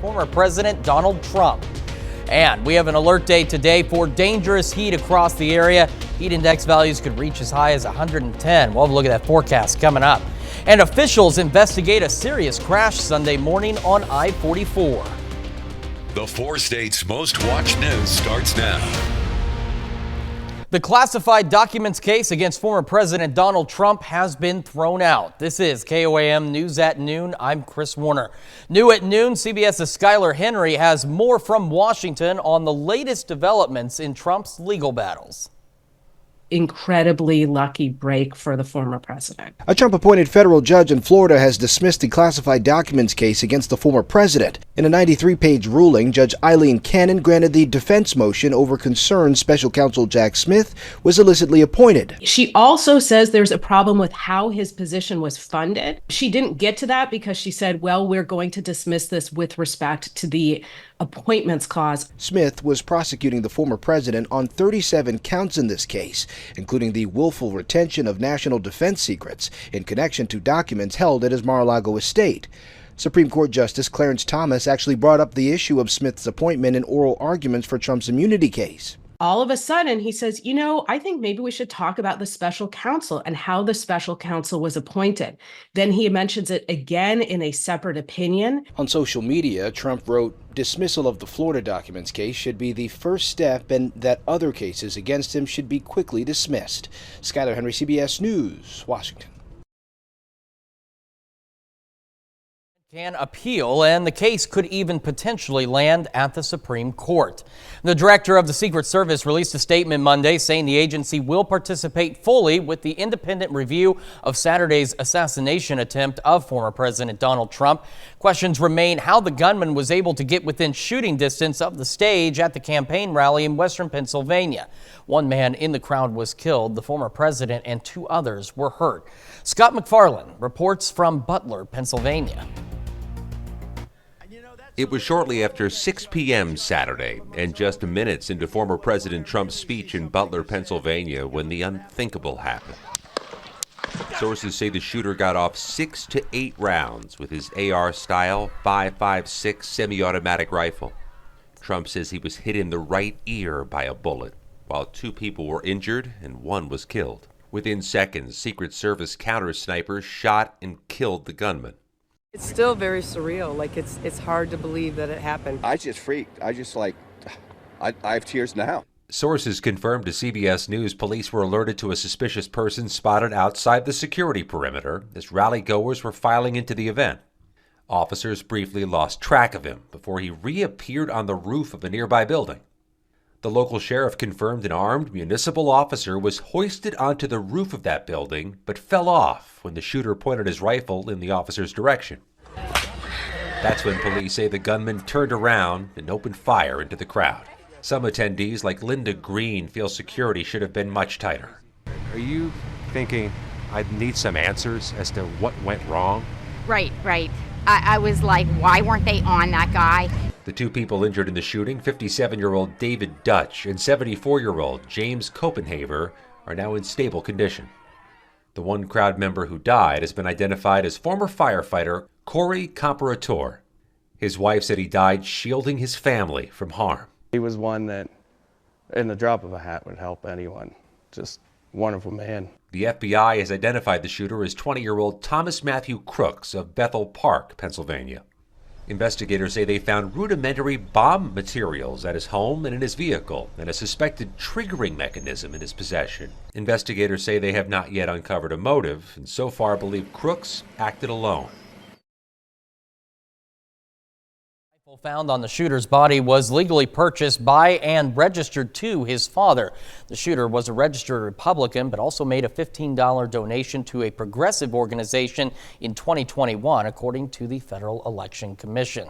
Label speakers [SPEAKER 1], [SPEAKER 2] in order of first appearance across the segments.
[SPEAKER 1] former President Donald Trump. And we have an alert day today for dangerous heat across the area. Heat index values could reach as high as 110. We'll have a look at that forecast coming up. And officials investigate a serious crash Sunday morning on I-44.
[SPEAKER 2] The 4 states' most watched news starts now.
[SPEAKER 1] The classified documents case against former President Donald Trump has been thrown out. This is KOAM News at Noon. I'm Chris Warner. New at noon, CBS's Skylar Henry has more from Washington on the latest developments in Trump's legal battles.
[SPEAKER 3] Incredibly lucky break for the former president.
[SPEAKER 4] A Trump-appointed federal judge in Florida has dismissed the classified documents case against the former president. In a 93-page ruling, Judge Eileen Cannon granted the defense motion over concerns special counsel Jack Smith was illicitly appointed.
[SPEAKER 3] She also says there's a problem with how his position was funded. She didn't get to that because she said, well, we're going to dismiss this with respect to the appointments clause.
[SPEAKER 4] Smith was prosecuting the former president on 37 counts in this case, including the willful retention of national defense secrets in connection to documents held at his Mar-a-Lago estate. Supreme Court Justice Clarence Thomas actually brought up the issue of Smith's appointment in oral arguments for Trump's immunity case.
[SPEAKER 3] All of a sudden, he says, I think maybe we should talk about the special counsel and how the special counsel was appointed. Then he mentions it again in a separate opinion.
[SPEAKER 4] On social media, Trump wrote, dismissal of the Florida documents case should be the first step and that other cases against him should be quickly dismissed. Skylar Henry, CBS News, Washington.
[SPEAKER 1] Can appeal, and the case could even potentially land at the Supreme Court. The director of the Secret Service released a statement Monday saying the agency will participate fully with the independent review of Saturday's assassination attempt of former President Donald Trump. Questions remain how the gunman was able to get within shooting distance of the stage at the campaign rally in western Pennsylvania. One man in the crowd was killed. The former president and 2 others were hurt. Scott McFarland reports from Butler, Pennsylvania.
[SPEAKER 5] It was shortly after 6 p.m. Saturday, and just minutes into former President Trump's speech in Butler, Pennsylvania, when the unthinkable happened. Sources say the shooter got off 6 to 8 rounds with his AR-style 5.56 semi-automatic rifle. Trump says he was hit in the right ear by a bullet, while 2 people were injured and 1 was killed. Within seconds, Secret Service counter-snipers shot and killed the gunman.
[SPEAKER 6] It's still very surreal. Like it's hard to believe that it happened.
[SPEAKER 7] I just freaked. I have tears now.
[SPEAKER 5] Sources confirmed to CBS News police were alerted to a suspicious person spotted outside the security perimeter as rally-goers were filing into the event. Officers briefly lost track of him before he reappeared on the roof of a nearby building. The local sheriff confirmed an armed municipal officer was hoisted onto the roof of that building, but fell off when the shooter pointed his rifle in the officer's direction. That's when police say the gunman turned around and opened fire into the crowd. Some attendees, like Linda Green, feel security should have been much tighter.
[SPEAKER 8] Are you thinking I need some answers as to what went wrong?
[SPEAKER 9] Right. I was like, why weren't they on that guy?
[SPEAKER 5] The 2 people injured in the shooting, 57-year-old David Dutch and 74-year-old James Copenhaver, are now in stable condition. The one crowd member who died has been identified as former firefighter Corey Comparator. His wife said he died shielding his family from harm.
[SPEAKER 10] He was one that, in the drop of a hat, would help anyone. Just wonderful man.
[SPEAKER 5] The FBI has identified the shooter as 20-year-old Thomas Matthew Crooks of Bethel Park, Pennsylvania. Investigators say they found rudimentary bomb materials at his home and in his vehicle, and a suspected triggering mechanism in his possession. Investigators say they have not yet uncovered a motive, and so far believe Crooks acted alone.
[SPEAKER 1] Found on the shooter's body was legally purchased by and registered to his father. The shooter was a registered Republican, but also made a $15 donation to a progressive organization in 2021, according to the Federal Election Commission.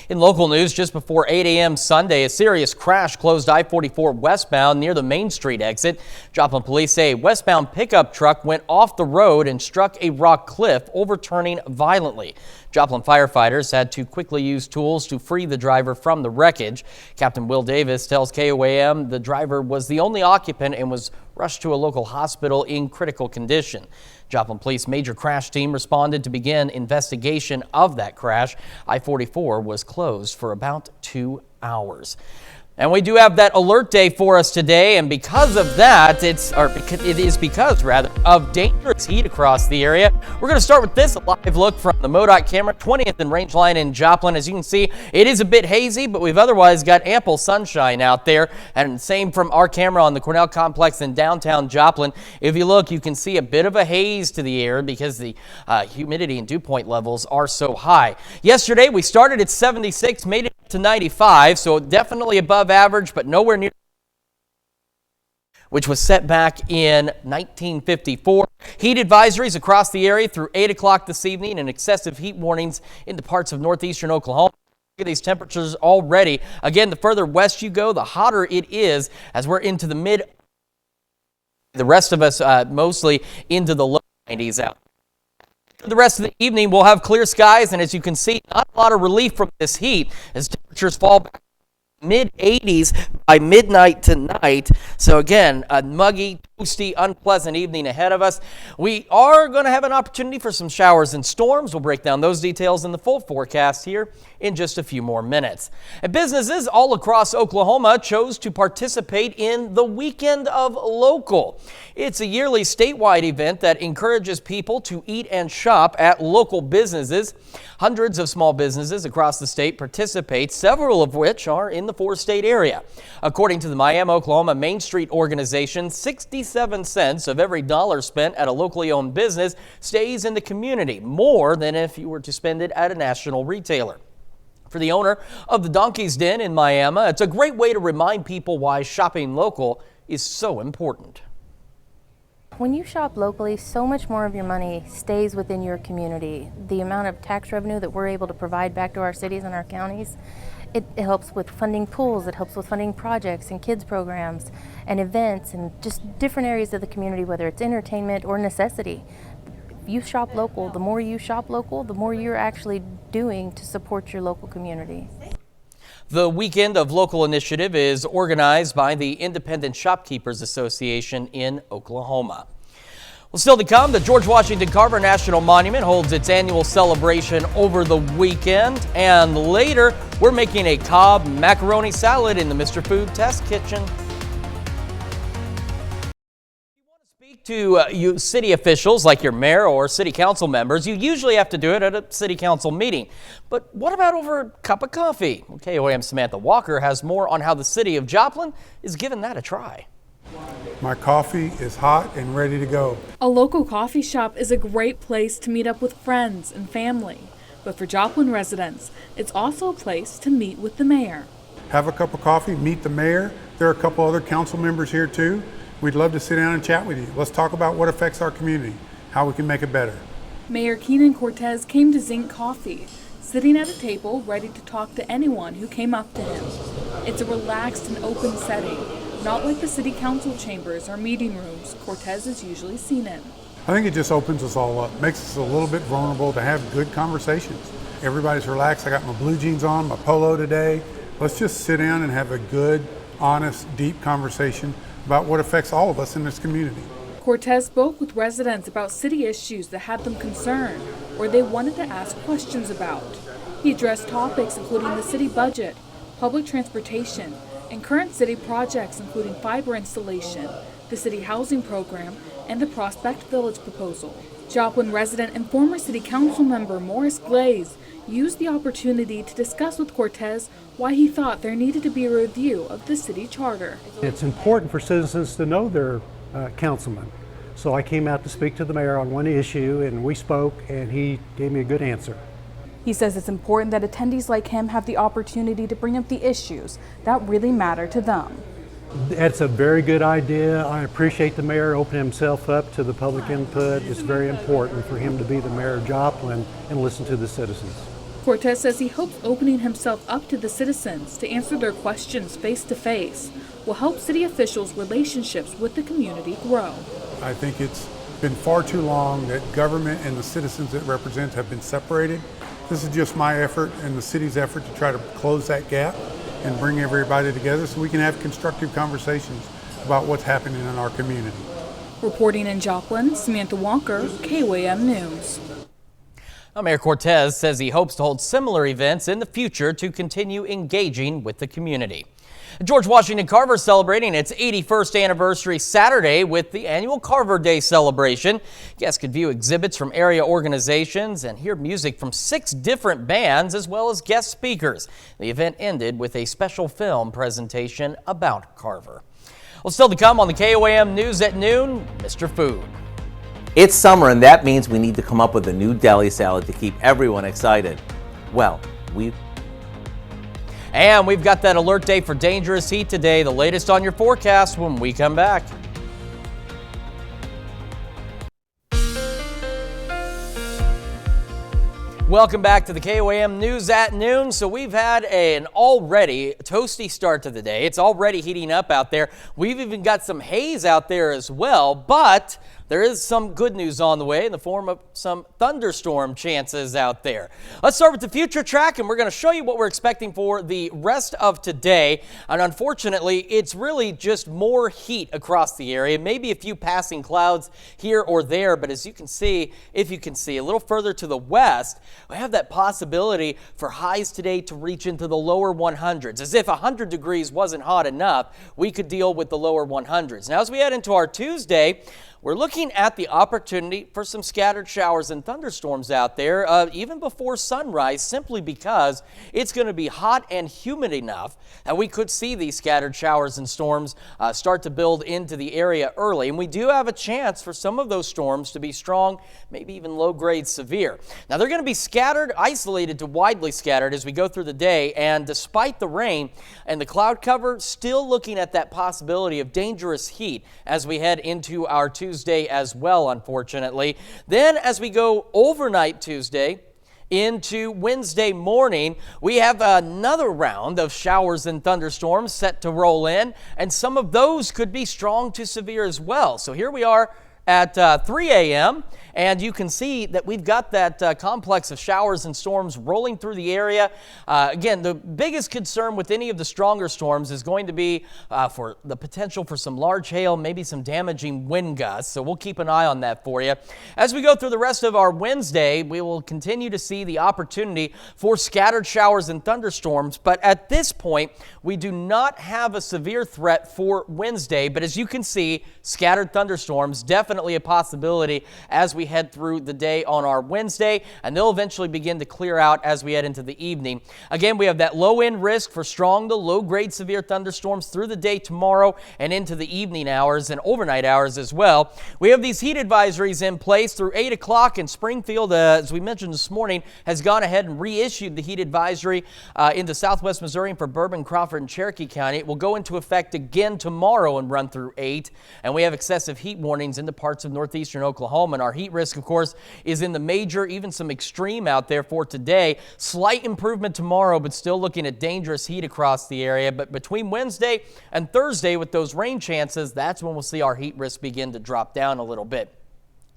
[SPEAKER 1] In local news, just before 8 a.m. Sunday, a serious crash closed I-44 westbound near the Main Street exit. Joplin police say a westbound pickup truck went off the road and struck a rock cliff, overturning violently. Joplin firefighters had to quickly use tools to free the driver from the wreckage. Captain Will Davis tells KOAM the driver was the only occupant and was rushed to a local hospital in critical condition. Joplin Police Major Crash Team responded to begin investigation of that crash. I-44 was closed for about 2 hours. And we do have that alert day for us today, and because of that, it is because of dangerous heat across the area. We're going to start with this, a live look from the MoDOT camera, 20th and Rangeline in Joplin. As you can see, it is a bit hazy, but we've otherwise got ample sunshine out there, and same from our camera on the Cornell Complex in downtown Joplin. If you look, you can see a bit of a haze to the air because the humidity and dew point levels are so high. Yesterday, we started at 76, made it to 95, so definitely above average, but nowhere near, which was set back in 1954. Heat advisories across the area through 8 o'clock this evening and excessive heat warnings into parts of northeastern Oklahoma. Look at these temperatures already. Again, the further west you go, the hotter it is as we're into the rest of us mostly into the low 90s out. For the rest of the evening, we'll have clear skies, and as you can see, not a lot of relief from this heat as temperatures fall back mid-80s by midnight tonight. So again, a muggy, toasty, unpleasant evening ahead of us. We are going to have an opportunity for some showers and storms. We'll break down those details in the full forecast here in just a few more minutes. And businesses all across Oklahoma chose to participate in the Weekend of Local. It's a yearly statewide event that encourages people to eat and shop at local businesses. Hundreds of small businesses across the state participate, several of which are in the four-state area. According to the Miami, Oklahoma Main Street organization, 67 cents of every dollar spent at a locally owned business stays in the community, more than if you were to spend it at a national retailer. For the owner of the Donkey's Den in Miami, it's a great way to remind people why shopping local is so important.
[SPEAKER 11] When you shop locally, so much more of your money stays within your community. The amount of tax revenue that we're able to provide back to our cities and our counties, it helps with funding pools, it helps with funding projects and kids programs and events and just different areas of the community, whether it's entertainment or necessity. If you shop local, the more you shop local, the more you're actually doing to support your local community.
[SPEAKER 1] The Weekend of Local initiative is organized by the Independent Shopkeepers Association in Oklahoma. Well, still to come, the George Washington Carver National Monument holds its annual celebration over the weekend. And later, we're making a Cobb macaroni salad in the Mr. Food Test Kitchen. To you city officials like your mayor or city council members, you usually have to do it at a city council meeting. But what about over a cup of coffee? Well, KOAM Samantha Walker has more on how the city of Joplin is giving that a try.
[SPEAKER 12] My coffee is hot and ready to go.
[SPEAKER 13] A local coffee shop is a great place to meet up with friends and family. But for Joplin residents, it's also a place to meet with the mayor.
[SPEAKER 12] Have a cup of coffee, meet the mayor. There are a couple other council members here too. We'd love to sit down and chat with you. Let's talk about what affects our community, how we can make it better.
[SPEAKER 13] Mayor Keenan Cortez came to Zinc Coffee, sitting at a table ready to talk to anyone who came up to him. It's a relaxed and open setting, not like the city council chambers or meeting rooms Cortez is usually seen in.
[SPEAKER 12] I think it just opens us all up, makes us a little bit vulnerable to have good conversations. Everybody's relaxed. I got my blue jeans on, my polo today. Let's just sit down and have a good, honest, deep conversation about what affects all of us in this community.
[SPEAKER 13] Cortez spoke with residents about city issues that had them concerned or they wanted to ask questions about. He addressed topics including the city budget, public transportation, and current city projects including fiber installation, the city housing program, and the Prospect Village proposal. Joplin resident and former city council member Morris Glaze used the opportunity to discuss with Cortez why he thought there needed to be a review of the city charter.
[SPEAKER 14] It's important for citizens to know their councilman. So I came out to speak to the mayor on one issue and we spoke and he gave me a good answer.
[SPEAKER 13] He says it's important that attendees like him have the opportunity to bring up the issues that really matter to them.
[SPEAKER 14] That's a very good idea. I appreciate the mayor opening himself up to the public input. It's very important for him to be the mayor of Joplin and listen to the citizens.
[SPEAKER 13] Cortez says he hopes opening himself up to the citizens to answer their questions face to face will help city officials' relationships with the community grow.
[SPEAKER 12] I think it's been far too long that government and the citizens it represents have been separated, This is just my effort and the city's effort to try to close that gap and bring everybody together so we can have constructive conversations about what's happening in our community.
[SPEAKER 13] Reporting in Joplin, Samantha Walker, KOAM News.
[SPEAKER 1] Mayor Cortez says he hopes to hold similar events in the future to continue engaging with the community. George Washington Carver celebrating its 81st anniversary Saturday with the annual Carver Day celebration. Guests could view exhibits from area organizations and hear music from 6 different bands as well as guest speakers. The event ended with a special film presentation about Carver. Well, still to come on the KOAM News at Noon, Mr. Food.
[SPEAKER 15] It's summer, and that means we need to come up with a new deli salad to keep everyone excited. Well,
[SPEAKER 1] And we've got that alert day for dangerous heat today. The latest on your forecast when we come back. Welcome back to the KOAM News at Noon. So we've had an already toasty start to the day. It's already heating up out there. We've even got some haze out there as well, but there is some good news on the way in the form of some thunderstorm chances out there. Let's start with the future track, and we're going to show you what we're expecting for the rest of today. And unfortunately, it's really just more heat across the area. Maybe a few passing clouds here or there, but as you can see, if you can see a little further to the west, we have that possibility for highs today to reach into the lower 100s. As if 100 degrees wasn't hot enough, we could deal with the lower 100s. Now, as we head into our Tuesday, we're looking at the opportunity for some scattered showers and thunderstorms out there, even before sunrise, simply because it's going to be hot and humid enough that we could see these scattered showers and storms start to build into the area early. And we do have a chance for some of those storms to be strong, maybe even low-grade severe. Now, they're going to be scattered, isolated to widely scattered as we go through the day. And despite the rain and the cloud cover, still looking at that possibility of dangerous heat as we head into our Tuesday as well, unfortunately. Then as we go overnight Tuesday into Wednesday morning, we have another round of showers and thunderstorms set to roll in, and some of those could be strong to severe as well. So here we are at 3 a.m. and you can see that we've got that complex of showers and storms rolling through the area. Again, the biggest concern with any of the stronger storms is going to be for the potential for some large hail, maybe some damaging wind gusts. So we'll keep an eye on that for you. As we go through the rest of our Wednesday, we will continue to see the opportunity for scattered showers and thunderstorms. But at this point, we do not have a severe threat for Wednesday. But as you can see, scattered thunderstorms definitely a possibility as we head through the day on our Wednesday, and they'll eventually begin to clear out as we head into the evening. Again, we have that low-end risk for strong to low-grade severe thunderstorms through the day tomorrow and into the evening hours and overnight hours as well. We have these heat advisories in place through 8 o'clock, and Springfield, as we mentioned this morning, has gone ahead and reissued the heat advisory into southwest Missouri and for Bourbon, Crawford, and Cherokee County. It will go into effect again tomorrow and run through 8, and we have excessive heat warnings in the parts of northeastern Oklahoma. And our heat risk, of course, is in the major, even some extreme out there for today. Slight improvement tomorrow, but still looking at dangerous heat across the area. But between Wednesday and Thursday with those rain chances, that's when we'll see our heat risk begin to drop down a little bit.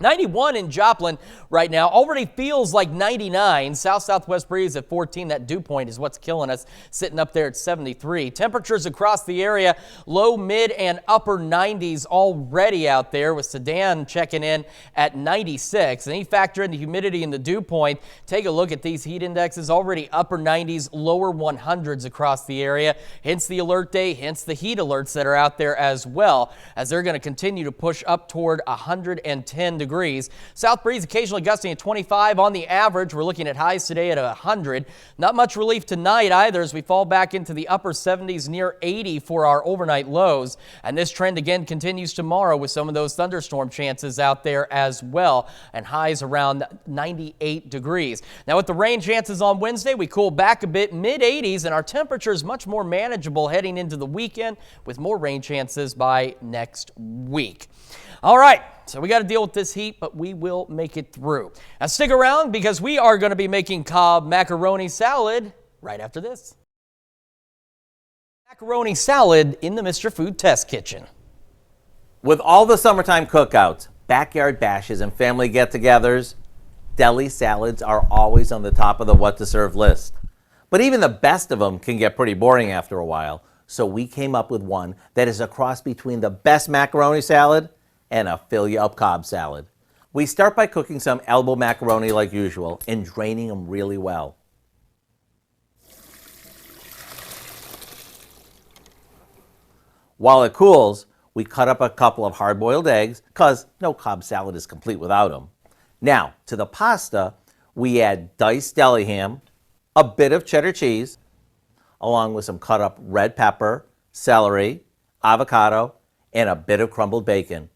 [SPEAKER 1] 91 in Joplin right now. Already feels like 99. South-southwest breeze at 14. That dew point is what's killing us, sitting up there at 73. Temperatures across the area, low, mid, and upper 90s already out there, with Sedan checking in at 96. And you factor in the humidity and the dew point, take a look at these heat indexes, already upper 90s, lower 100s across the area. Hence the alert day, hence the heat alerts that are out there as well, as they're going to continue to push up toward 110 degrees. South breeze occasionally gusting at 25 on the average. We're looking at highs today at 100. Not much relief tonight either, as we fall back into the upper 70s, near 80 for our overnight lows. And this trend again continues tomorrow with some of those thunderstorm chances out there as well, and highs around 98 degrees. Now with the rain chances on Wednesday, we cool back a bit, mid 80s, and our temperature is much more manageable heading into the weekend with more rain chances by next week. All right, so we got to deal with this heat, but we will make it through. Now stick around, because we are going to be making Cobb macaroni salad right after this. Macaroni salad in the Mr. Food Test Kitchen.
[SPEAKER 15] with all the summertime cookouts, backyard bashes, and family get-togethers, deli salads are always on the top of the what to serve list. But even the best of them can get pretty boring after a while, so we came up with one that is a cross between the best macaroni salad and a fill-you-up Cobb salad. We start by cooking some elbow macaroni like usual and draining them really well. While it cools, we cut up a couple of hard-boiled eggs, because no Cobb salad is complete without them. Now, to the pasta, we add diced deli ham, a bit of cheddar cheese, along with some cut up red pepper, celery, avocado, and a bit of crumbled bacon.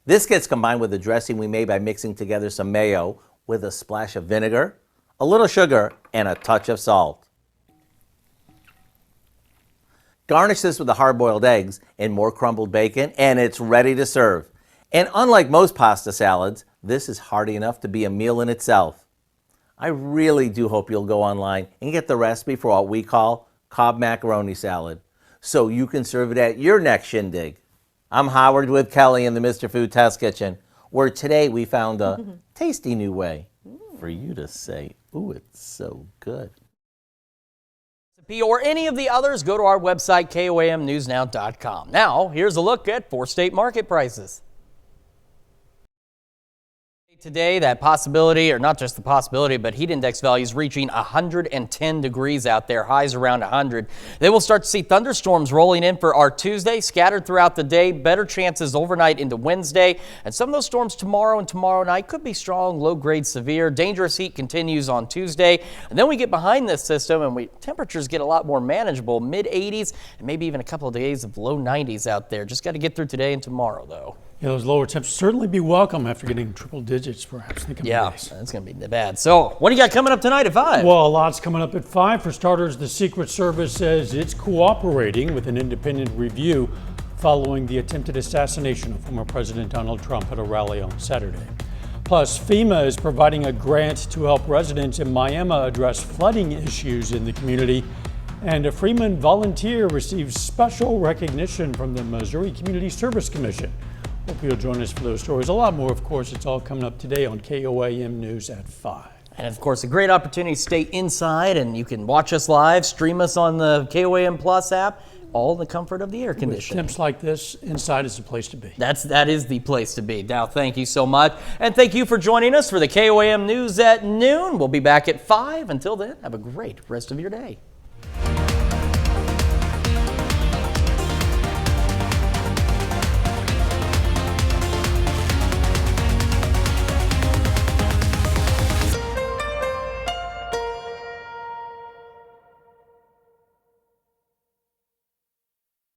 [SPEAKER 15] This gets combined with the dressing we made by mixing together some mayo with a splash of vinegar, a little sugar, and a touch of salt. Garnish this with the hard-boiled eggs and more crumbled bacon, and it's ready to serve. And unlike most pasta salads, this is hearty enough to be a meal in itself. I really do hope you'll go online and get the recipe for what we call Cobb macaroni salad, so you can serve it at your next shindig. I'm Howard with Kelly in the Mr. Food Test Kitchen, where today we found a tasty new way for you to say, ooh, it's so good.
[SPEAKER 1] Or any of the others, go to our website, KOAMnewsnow.com. Now, here's a look at 4-state market prices. Today, that possibility, or not just the possibility, but heat index values reaching 110 degrees out there, highs around 100. They will start to see thunderstorms rolling in for our Tuesday, scattered throughout the day, better chances overnight into Wednesday. And some of those storms tomorrow and tomorrow night could be strong, low-grade severe. Dangerous heat continues on Tuesday. And then we get behind this system and temperatures get a lot more manageable, mid-80s and maybe even a couple of days of low 90s out there. Just got to get through today and tomorrow, though.
[SPEAKER 16] Yeah, those lower temps certainly be welcome after getting triple digits, perhaps.
[SPEAKER 1] Yeah, that's going to be bad. So, what do you got coming up tonight at 5?
[SPEAKER 16] Well, a lot's coming up at 5. For starters, the Secret Service says it's cooperating with an independent review following the attempted assassination of former President Donald Trump at a rally on Saturday. Plus, FEMA is providing a grant to help residents in Miami address flooding issues in the community. And a Freeman volunteer receives special recognition from the Missouri Community Service Commission. Hope you'll join us for those stories. A lot more, of course. It's all coming up today on KOAM News at 5.
[SPEAKER 1] And, of course, a great opportunity to stay inside, and you can watch us live, stream us on the KOAM Plus app, all in the comfort of the air conditioning.
[SPEAKER 16] With temps like this, inside is the place to be.
[SPEAKER 1] That is the place to be. Now, thank you so much. And thank you for joining us for the KOAM News at noon. We'll be back at 5. Until then, have a great rest of your day.